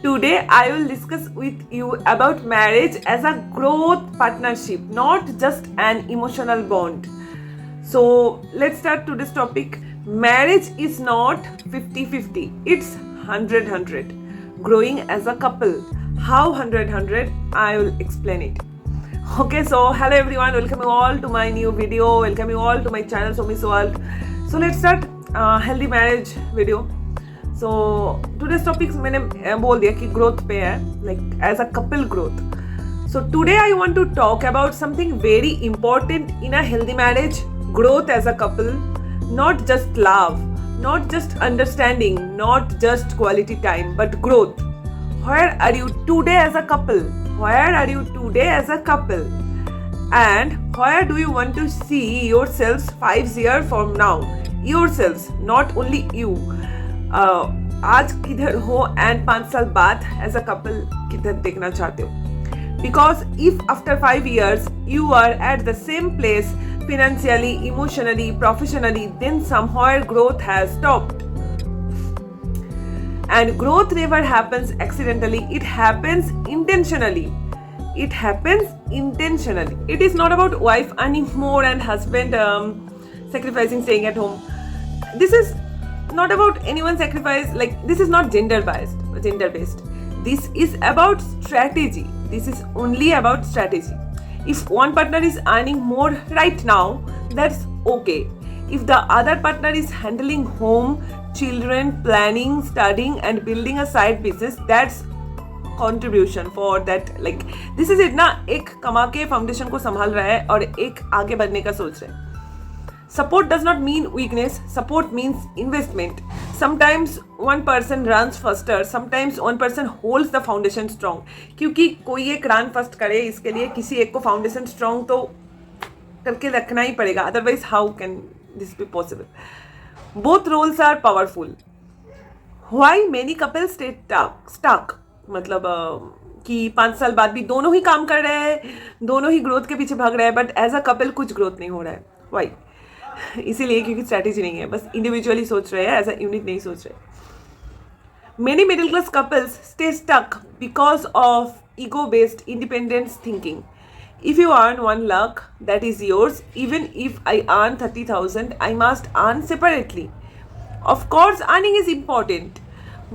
Today I will discuss with you about marriage as a growth partnership, not just an emotional bond. So let's start today's topic. Marriage is not 50-50, it's 100-100. Growing as a couple. How 100-100? I will explain it. Okay, so hello everyone, welcome you all to my new video, welcome you all to my channel Somi's World. So let's start healthy marriage video. So today's topics मैंने बोल दिया कि growth पे है, like as a couple growth. So today I want to talk about something very important in a healthy marriage. Growth as a couple, not just love, not just understanding, not just quality time, but growth. Where are you today as a couple? Where are you today as a couple? And where do you want to see yourselves 5 years from now? Yourselves, not only you. आज किधर हो and 5 साल बाद as a couple किधर देखना चाहते हो. Because if after 5 years you are at the same place financially, emotionally, professionally, then somewhere growth has stopped. And growth never happens accidentally, it happens intentionally. It happens intentionally. It is not about wife earning more and husband sacrificing staying at home. This is not about anyone sacrifice, like this is not gender based. This is about strategy. This is only about strategy. If one partner is earning more right now, that's okay. If the other partner is handling home, children, planning, studying and building a side business, that's contribution for that. Like this is it ना, एक कमा के foundation को संभाल रहा है और एक आगे बढ़ने का सोच रहा है. Support does not mean weakness. Support means investment. Sometimes one person runs faster. Sometimes one person holds the foundation strong. क्योंकि कोई एक run first करे, इसके लिए किसी एक को foundation strong तो करके रखना ही पड़ेगा. Otherwise, how can this be possible? Both roles are powerful. Why many couples stay stuck? मतलब कि 5 साल बाद भी दोनों ही काम कर रहे हैं, दोनों ही ग्रोथ के पीछे भाग रहे हैं, बट एज अ कपल कुछ ग्रोथ नहीं हो रहा है. वाई? इसीलिए क्योंकि स्ट्रैटेजी नहीं है, बस इंडिविजुअली सोच रहे हैं, एज अ यूनिट नहीं सोच रहे. Many middle class couples stay stuck because of ego based independence thinking. If you earn 1 lakh, that is yours. Even if I earn 30,000, I must earn separately. Of course, earning is important.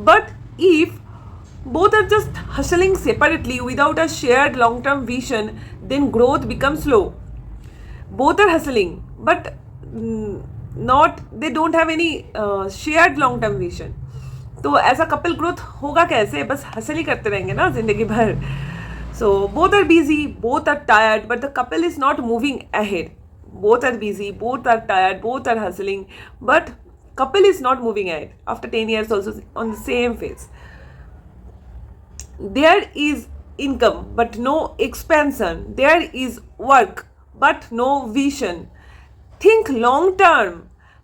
But if both are just hustling separately without a shared long-term vision, then growth becomes slow. Both are hustling, but they don't have any shared long-term vision. तो ऐसा couple growth होगा कैसे? बस hustle ही करते रहेंगे ना जिंदगी भर. So both are busy, both are tired, but the couple is not moving ahead. Both are busy, both are tired, both are hustling, but couple is not moving ahead. After 10 years also on the same phase. There is income, but no expansion. There is work, but no vision. Think long term.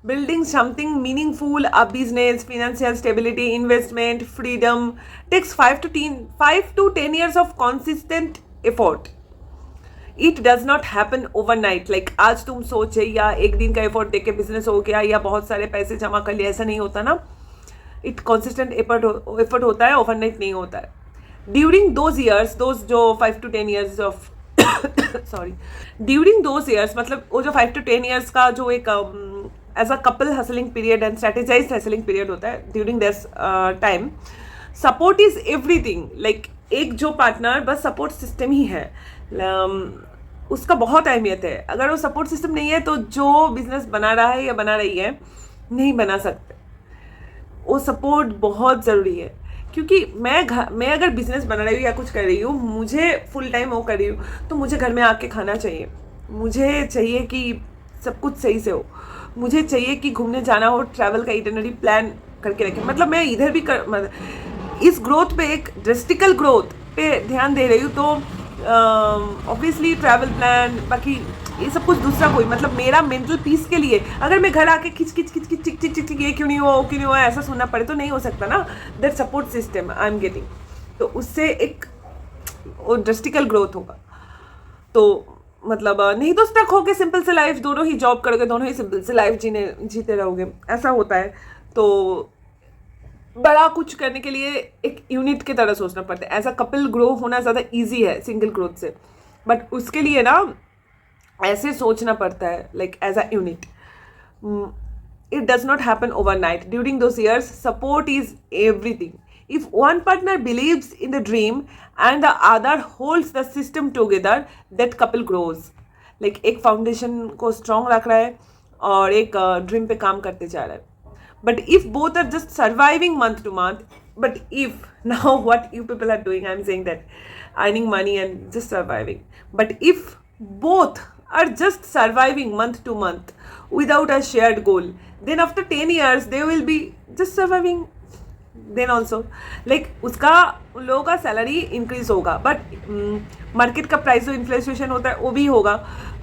Building something meaningful, a business, financial stability, investment, freedom takes 5 to 10 years of consistent effort. It does not happen overnight. Like आज तुम सोचे या एक दिन का effort देके business हो गया या बहुत सारे पैसे जमा कर लिए, ऐसा नहीं होता ना. इट कॉन्सिस्टेंट एफर्ट होता है, ओवरनाइट नहीं होता है. ड्यूरिंग दोज ईयर्स, दोज जो 5 to 10 years of sorry during those years, मतलब वो जो 5 to 10 years का जो एक as a couple hustling period and strategized hustling period होता है, during this time support is everything. Like एक जो पार्टनर बस सपोर्ट सिस्टम ही है, उसका बहुत अहमियत है. अगर वो सपोर्ट सिस्टम नहीं है तो जो बिजनेस बना रहा है या बना रही है नहीं बना सकते. वो सपोर्ट बहुत ज़रूरी है. क्योंकि मैं अगर बिजनेस बना रही हूँ या कुछ कर रही हूँ, मुझे फुल टाइम वो कर रही हूँ, तो मुझे घर में आके खाना चाहिए, मुझे चाहिए कि सब कुछ सही से हो, मुझे चाहिए कि घूमने जाना हो, ट्रैवल का इटिनरी प्लान करके रखें. मतलब मैं इधर भी इस ग्रोथ पे, एक ड्रेस्टिकल ग्रोथ पे ध्यान दे रही हूँ, तो ऑब्वियसली ट्रैवल प्लान, बाकी ये सब कुछ दूसरा कोई, मतलब मेरा मेंटल पीस के लिए अगर मैं घर आके खिच चिक ये क्यों नहीं हुआ ऐसा सुनना पड़े तो नहीं हो सकता ना. That support system I am getting, तो उससे एक ड्रेस्टिकल ग्रोथ होगा. तो मतलब नहीं तो स्टक होके सिंपल से लाइफ, दोनों ही जॉब करोगे, दोनों ही सिंपल से लाइफ जीते रहोगे, ऐसा होता है. तो बड़ा कुछ करने के लिए एक यूनिट की तरह सोचना पड़ता है. एज अ कपल ग्रो होना ज़्यादा ईजी है सिंगल ग्रोथ से, बट उसके लिए ना ऐसे सोचना पड़ता है, like as a unit. It does not happen overnight. During those years, support is everything. If one partner believes in the dream and the other holds the system together, that couple grows. Like एक foundation को strong रख रहा है और एक dream पे काम करते जा रहा है. But if both are just surviving month to month, but if now what you people are doing, I'm saying that earning money and just surviving. But if both are just surviving month to month without a shared goal, then after 10 years they will be just surviving then also. Like उसका उन लोगों का salary increase होगा, but market का price जो inflation होता है वो भी होगा,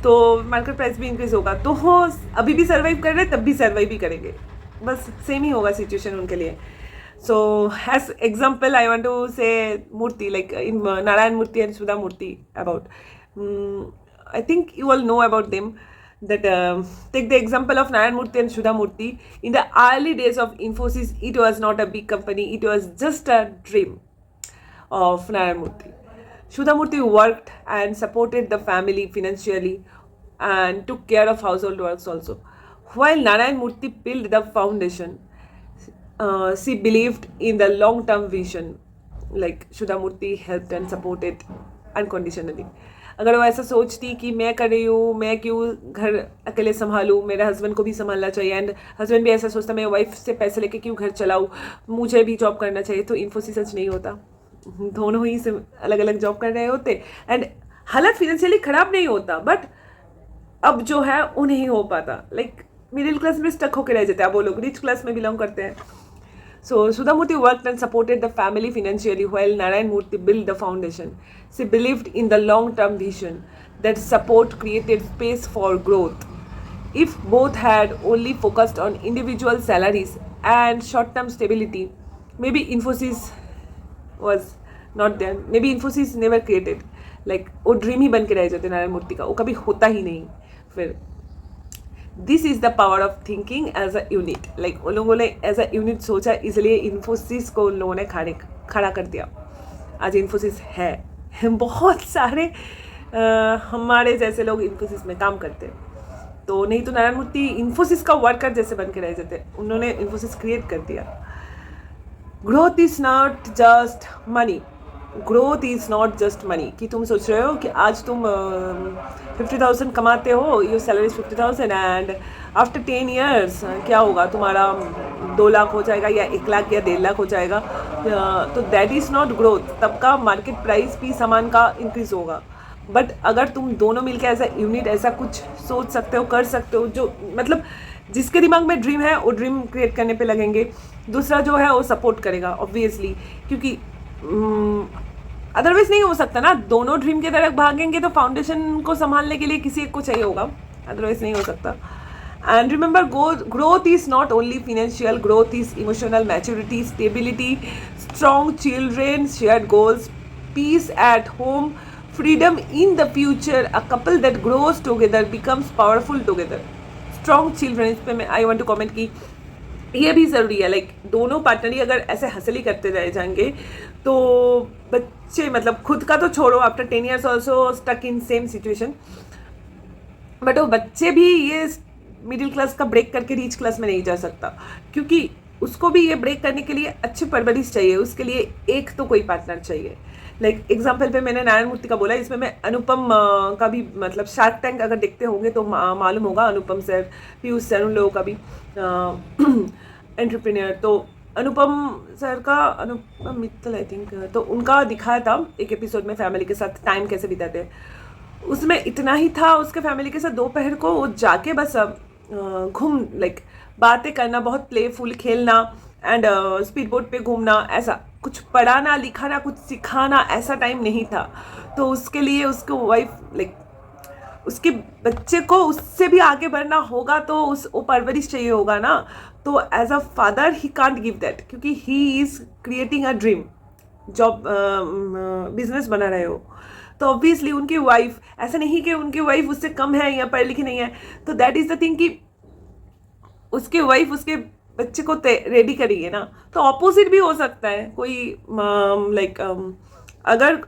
तो मार्केट प्राइस भी इंक्रीज होगा, तो हो अभी भी सर्वाइव कर रहे हैं तब भी सर्वाइव भी करेंगे, बस सेम ही होगा सिचुएशन उनके लिए. So as example I want to say Murthy, like in Narayan Murthy and Sudha Murthy about I think you all know about them, that take the example of Narayan Murthy and Sudha Murthy. In the early days of Infosys, it was not a big company, it was just a dream of Narayan Murthy. Sudha Murthy worked and supported the family financially and took care of household works also. While Narayan Murthy built the foundation, she believed in the long-term vision. Like Sudha Murthy helped and supported unconditionally. अगर वो ऐसा सोचती कि मैं कर रही हूँ, मैं क्यों घर अकेले संभालूँ, मेरे हस्बैंड को भी संभालना चाहिए, एंड हस्बैंड भी ऐसा सोचता मैं वाइफ से पैसे लेके क्यों घर चलाऊँ, मुझे भी जॉब करना चाहिए, तो इन्फोसिस सच नहीं होता. दोनों ही से अलग अलग जॉब कर रहे होते एंड हालत फिनेंशियली ख़राब नहीं होता, बट अब जो है वो नहीं हो पाता. लाइक मिडिल क्लास में स्टक होकर रह जाते हैं, अब वो लोग रिच क्लास में बिलोंग करते हैं. So Sudha Murthy worked and supported the family financially while Narayan Murthy built the foundation. She believed in the long-term vision that support created space for growth. If both had only focused on individual salaries and short-term stability, maybe Infosys was not there. Maybe Infosys never created. Like वो dream ही बन के रह जाते नारायण मूर्ति का, वो कभी होता ही नहीं. फिर this is the power of thinking as a unit. Like उन लोगों ने एज अ यूनिट सोचा, इसलिए इन्फोसिस को उन लोगों ने खड़ा कर दिया. आज इन्फोसिस है. बहुत सारे हमारे जैसे लोग इन्फोसिस में काम करते हैं, तो नहीं तो नारायण मूर्ति इन्फोसिस का वर्कर जैसे बन के रह जाते. उन्होंने इन्फोसिस क्रिएट कर दिया. Growth is not just money. Growth is not just money कि तुम सोच रहे हो कि आज तुम 50,000 कमाते हो, your salary 50,000 and after 10 years क्या होगा, तुम्हारा 2 लाख हो जाएगा या 1 लाख या 1.5 लाख हो जाएगा. तो दैट इज़ नॉट ग्रोथ. तब का मार्केट प्राइस भी सामान का इंक्रीज होगा. बट अगर तुम दोनों मिलकर ऐसा यूनिट ऐसा कुछ सोच सकते हो, कर सकते हो, जो मतलब जिसके दिमाग में ड्रीम है वो ड्रीम क्रिएट करने पे लगेंगे, दूसरा जो है वो सपोर्ट करेगा ऑब्वियसली, क्योंकि अदरवाइज नहीं हो सकता ना. दोनों ड्रीम की तरफ भागेंगे तो फाउंडेशन को संभालने के लिए किसी एक को चाहिए होगा, अदरवाइज नहीं हो सकता. And remember, growth is not only financial. Growth is emotional maturity, stability, strong children, shared goals, peace at home, freedom in the future. A couple that grows together becomes powerful together. Strong children, इस पे मैं आई want to comment की ये भी ज़रूरी है. Like दोनों partner ही अगर ऐसे हंसली करते रह जाएंगे तो बच्चे, मतलब खुद का तो छोड़ो, after 10 years also stuck in same situation, but वो बच्चे भी ये मिडिल क्लास का ब्रेक करके रिच क्लास में नहीं जा सकता, क्योंकि उसको भी ये ब्रेक करने के लिए अच्छी परवरिश चाहिए. उसके लिए एक तो कोई पार्टनर चाहिए. लाइक एग्जाम्पल पे मैंने नारायण मूर्ति का बोला, इसमें मैं अनुपम का भी, मतलब शार्क टैंक अगर देखते होंगे तो मालूम होगा, अनुपम सर, पीयूष सर, उन लोगों का भी एंटरप्रेन्योर. तो अनुपम सर का, अनुपम मित्तल आई थिंक, तो उनका दिखाया था एक एपिसोड में फैमिली के साथ टाइम कैसे बिताते हैं. उसमें इतना ही था उसके फैमिली के साथ, दोपहर को वो जाके बस घूम, लाइक बातें करना, बहुत प्लेफुल खेलना एंड स्पीड बोट पे घूमना, ऐसा कुछ पढ़ाना लिखाना कुछ सिखाना ऐसा टाइम नहीं था. तो उसके लिए उसको वाइफ, लाइक उसके बच्चे को उससे भी आगे बढ़ना होगा, तो उस वो परवरिश चाहिए होगा ना. तो as a father he can't give that, क्योंकि he is creating a dream, job business बना रहे हो. तो ऑब्वियसली उनकी वाइफ, ऐसा नहीं कि उनकी वाइफ उससे कम है या पढ़ी लिखी नहीं है, तो दैट इज़ द थिंग कि उसके वाइफ उसके बच्चे को रेडी करिए ना। तो ऑपोजिट भी हो सकता है, कोई लाइक अगर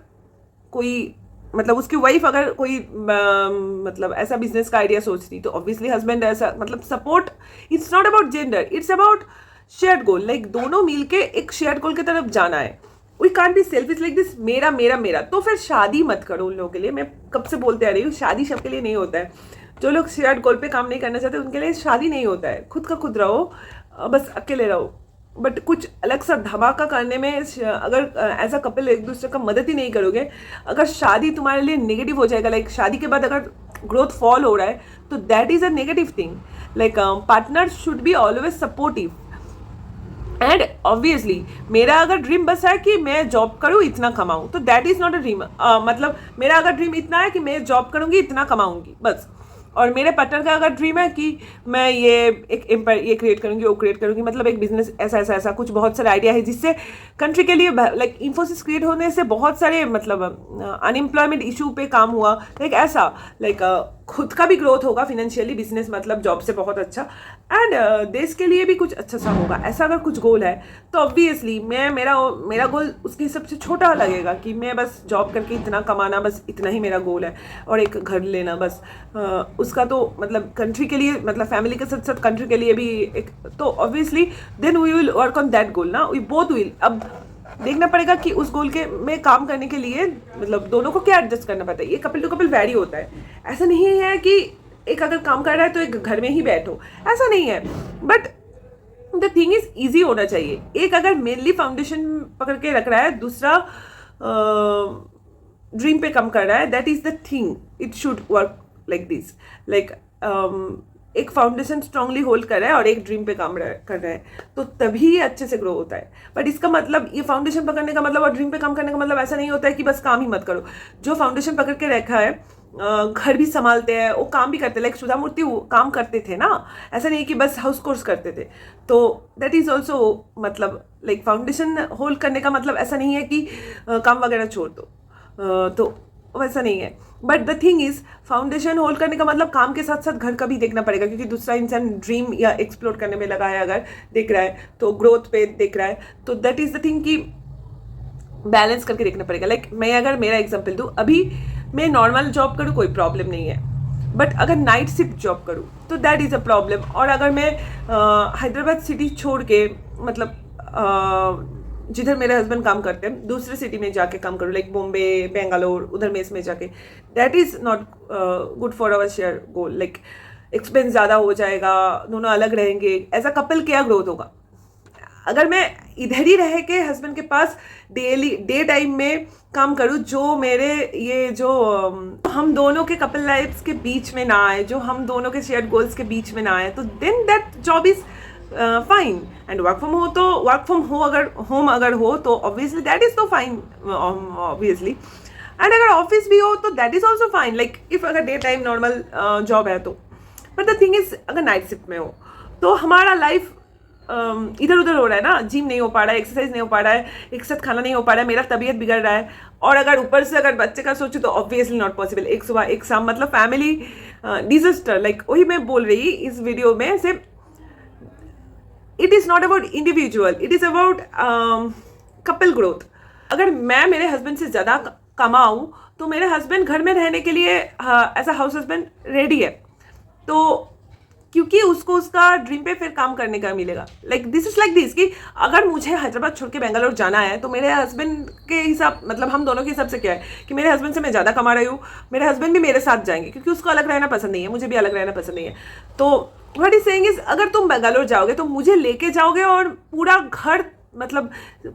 कोई मतलब उसकी वाइफ अगर कोई मतलब ऐसा बिजनेस का आइडिया सोच रही, तो ऑब्वियसली हस्बैंड ऐसा मतलब support. It's not about gender, it's about shared goal. Like दोनों मिलके एक शेयर्ड गोल की तरफ जाना है। We can't be selfish like this, मेरा मेरा मेरा। तो फिर शादी मत करो उन लोगों के लिए। मैं कब से बोलते आ रही हूँ, शादी सबके लिए नहीं होता है। जो लोग शेयर्ड गोल पे काम नहीं करना चाहते उनके लिए शादी नहीं होता है। खुद का खुद रहो, बस अकेले रहो। बट कुछ अलग सा धमाका करने में अगर एज अ कपल एक दूसरे का मदद ही नहीं करोगे, अगर शादी तुम्हारे लिए नेगेटिव हो जाएगा, लाइक शादी के बाद अगर ग्रोथ फॉल हो रहा है, तो that is a negative thing. Like partner should be always supportive. And obviously मेरा अगर ड्रीम बस है कि मैं जॉब करूँ इतना कमाऊँ, तो that is not a dream. मतलब मेरा अगर ड्रीम इतना है कि मैं जॉब करूँगी इतना कमाऊँगी बस, और मेरे पार्टनर का अगर ड्रीम है कि मैं ये एक एम्पायर ये क्रिएट करूँगी वो क्रिएट करूँगी, मतलब एक बिजनेस ऐसा ऐसा ऐसा कुछ बहुत सारे आइडिया है जिससे कंट्री के लिए, लाइक इन्फोसिस क्रिएट होने से बहुत सारे मतलब अनएम्प्लॉयमेंट इशू पे काम हुआ, लाइक ऐसा, लाइक खुद का भी ग्रोथ होगा फिनेंशियली, बिजनेस मतलब जॉब से बहुत अच्छा, एंड देश के लिए भी कुछ अच्छा सा होगा। ऐसा अगर कुछ गोल है तो ऑब्वियसली मेरा गोल उसके हिसाब से छोटा लगेगा कि मैं बस जॉब करके इतना कमाना, बस इतना ही मेरा गोल है, और एक घर लेना बस। उसका तो मतलब कंट्री के लिए, मतलब फैमिली के साथ साथ कंट्री के लिए भी एक, तो obviously then we will work on that goal ना, वी बोथ विल। अब देखना पड़ेगा कि उस गोल के में काम करने के लिए मतलब दोनों को क्या एडजस्ट करना पड़ता है। ये कपल टू कपल वैरी होता है। ऐसा नहीं है कि एक अगर काम कर रहा है तो एक घर में ही बैठो, ऐसा नहीं है। But the thing is easy होना चाहिए। एक अगर मेनली फाउंडेशन पकड़ के रख रहा है, दूसरा ड्रीम पे कम कर रहा है, that is the thing, it should work like this. Like एक फाउंडेशन स्ट्रांगली होल्ड कर रहा है और एक ड्रीम पे काम कर रहा है, तो तभी ये अच्छे से ग्रो होता है। बट इसका मतलब ये फाउंडेशन पकड़ने का मतलब और ड्रीम पे काम करने का मतलब ऐसा नहीं होता है कि बस काम ही मत करो। जो फाउंडेशन पकड़ के रखा है, घर भी संभालते हैं, वो काम भी करते हैं, लाइक सुधा मूर्ति वो काम करते थे ना, ऐसा नहीं कि बस हाउस कोर्स करते थे। तो दैट इज ऑल्सो मतलब लाइक फाउंडेशन होल्ड करने का मतलब ऐसा नहीं है कि काम वगैरह छोड़ दो, तो वैसा नहीं है। But the thing is foundation hold करने का मतलब काम के साथ साथ घर का भी देखना पड़ेगा, क्योंकि दूसरा इंसान ड्रीम या एक्सप्लोर करने में लगा है, अगर देख रहा है तो ग्रोथ पे देख रहा है, तो दैट इज द थिंग कि बैलेंस करके देखना पड़ेगा। लाइक मैं अगर मेरा एग्जांपल दूँ, अभी मैं नॉर्मल जॉब करूँ कोई प्रॉब्लम नहीं है, बट अगर नाइट शिफ्ट जॉब करूँ तो दैट इज़ अ प्रॉब्लम। और अगर मैं हैदराबाद सिटी छोड़ के मतलब जिधर मेरे हस्बैंड काम करते हैं दूसरे सिटी में जाके काम करूँ, लाइक बॉम्बे, बेंगलोर, उधर मेस में जाके, that is not good for our share goal. Like expense ज़्यादा हो जाएगा, दोनों अलग रहेंगे, एज अ कपल क्या ग्रोथ होगा। अगर मैं इधर ही रह के हस्बैंड के पास डेली डे टाइम में काम करूँ, जो मेरे ये जो हम दोनों के कपल लाइफ्स के बीच में ना आए, जो हम दोनों के शेयर्ड गोल्स के बीच में ना आए, तो then that job is fine. And work from home अगर हो तो ऑब्वियसली दैट इज तो फाइन ऑब्वियसली। एंड अगर ऑफिस भी हो तो that is also fine, like if अगर डे टाइम नॉर्मल जॉब है तो। बट द थिंग इज अगर नाइट शिफ्ट में हो तो हमारा लाइफ इधर उधर हो रहा है ना, जिम नहीं हो पा रहा है, एक्सरसाइज नहीं हो पा रहा है, एक साथ खाना नहीं हो पा रहा है, मेरा तबीयत बिगड़ रहा है, और अगर ऊपर से अगर बच्चे का सोचूं तो ऑब्वियसली नॉट पॉसिबल। एक सुबह एक शाम मतलब फैमिली डिजास्टर। लाइक वही मैं बोल रही इस वीडियो में से, it is not about individual, it is about couple growth. अगर मैं मेरे हस्बैंड से ज़्यादा कमाऊँ तो मेरे हस्बैंड घर में रहने के लिए as a house husband ready है, तो क्योंकि उसको उसका ड्रीम पे फिर काम करने का मिलेगा। Like this is like this कि अगर मुझे हैदराबाद छोड़ के बेंगलोर जाना है तो मेरे हस्बैंड के हिसाब मतलब हम दोनों के हिसाब से क्या है कि मेरे हस्बैंड से मैं ज़्यादा कमा रही हूँ, मेरे हस्बैंड भी मेरे साथ जाएंगे, क्योंकि उसको अलग रहना पसंद नहीं है, मुझे भी अलग रहना पसंद नहीं है। तो व्हाट इज सेइंग इज, अगर तुम बेंगलोर जाओगे तो मुझे लेके जाओगे और पूरा घर मतलब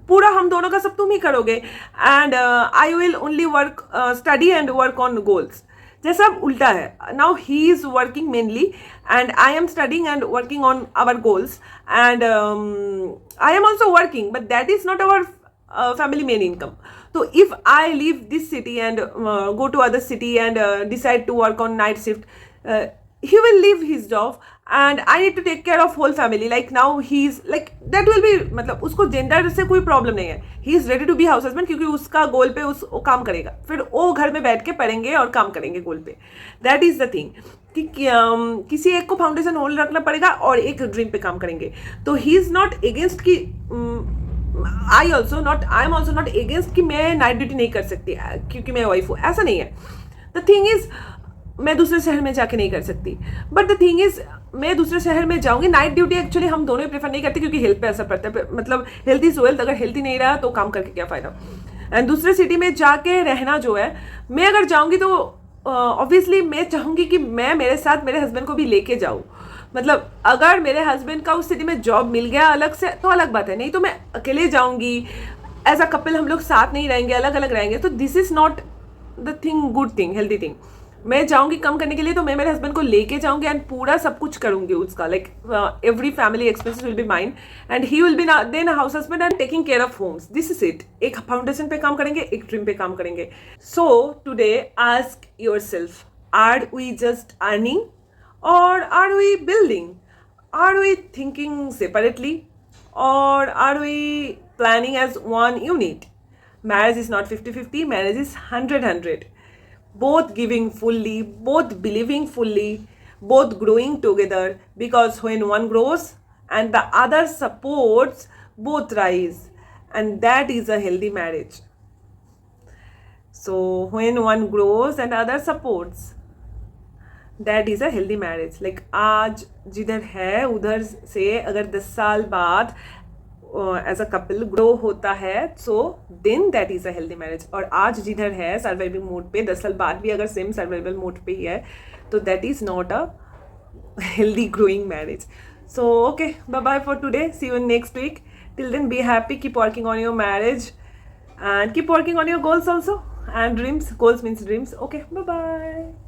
पूरा हम दोनों का सब तुम ही करोगे, and I will only work study and work on goals. जैसा अब उल्टा है, now he is working mainly and I am studying and working on our goals, and I am also working, but that is not our family main income. So if I leave this city and go to other city and decide to work on night shift, he will leave his job and I need to take care of whole family. Like now he's like that will be, मतलब उसको gender से कोई problem नहीं है. He is ready to be house husband क्योंकि उसका गोल पे वो काम करेगा. फिर वो घर में बैठ के पढ़ेंगे और काम करेंगे गोल पे. दैट इज द थिंग कि किसी एक को फाउंडेशन होल्ड रखना पड़ेगा और एक ड्रीम पे काम करेंगे. तो ही इज नॉट अगेंस्ट कि आई एम ऑल्सो नॉट अगेंस्ट कि मैं नाइट ड्यूटी नहीं कर सकती क्योंकि मैं वाइफ हूँ. ऐसा नहीं है. द थिंग इज मैं दूसरे शहर में जाके नहीं कर सकती. बट द थिंग इज मैं दूसरे शहर में जाऊंगी. नाइट ड्यूटी एक्चुअली हम दोनों ही प्रेफर नहीं करते क्योंकि हेल्थ पे असर पड़ता है. मतलब हेल्थ इज वेल्थ. अगर हेल्थ ही नहीं रहा तो काम करके क्या फायदा. एंड दूसरे सिटी में जाके रहना जो है, मैं अगर जाऊंगी तो ऑब्वियसली मैं चाहूंगी कि मैं मेरे साथ मेरे हस्बैंड को भी लेके जाऊँ. मतलब अगर मेरे हस्बैंड का उस सिटी में जॉब मिल गया अलग से तो अलग बात है. नहीं तो मैं अकेले जाऊंगी. एज अ कपल हम लोग साथ नहीं रहेंगे, अलग अलग रहेंगे. तो this is not the thing, good thing, healthy thing. मैं जाऊंगी कम करने के लिए तो मैं मेरे हस्बैंड को लेके जाऊंगी एंड पूरा सब कुछ करूंगी उसका. Like every family expenses will be mine and he will be then house husband and taking care of homes. This is it. एक फाउंडेशन पे काम करेंगे, एक ड्रीम पे काम करेंगे. So today ask yourself, are we just earning or are we building? Are we thinking separately or are we planning as one unit? Marriage is not 50-50, marriage is 100-100. Both giving fully, both believing fully, both growing together, because when one grows and the other supports, both rise, and that is a healthy marriage. So when one grows and other supports, that is a healthy marriage. Like आज जिधर है उधर से अगर 10 साल बाद as a couple grow होता है so then that is a healthy marriage. और आज जिधर है सर्वाइवल मोड पे 10 साल बाद भी अगर सेम सर्वाइवल मोड पे ही है तो that is not a healthy growing marriage. So okay, bye bye for today. See you next week. Till then be happy, keep working on your marriage and keep working on your goals also and dreams. Goals means dreams. Okay, bye bye.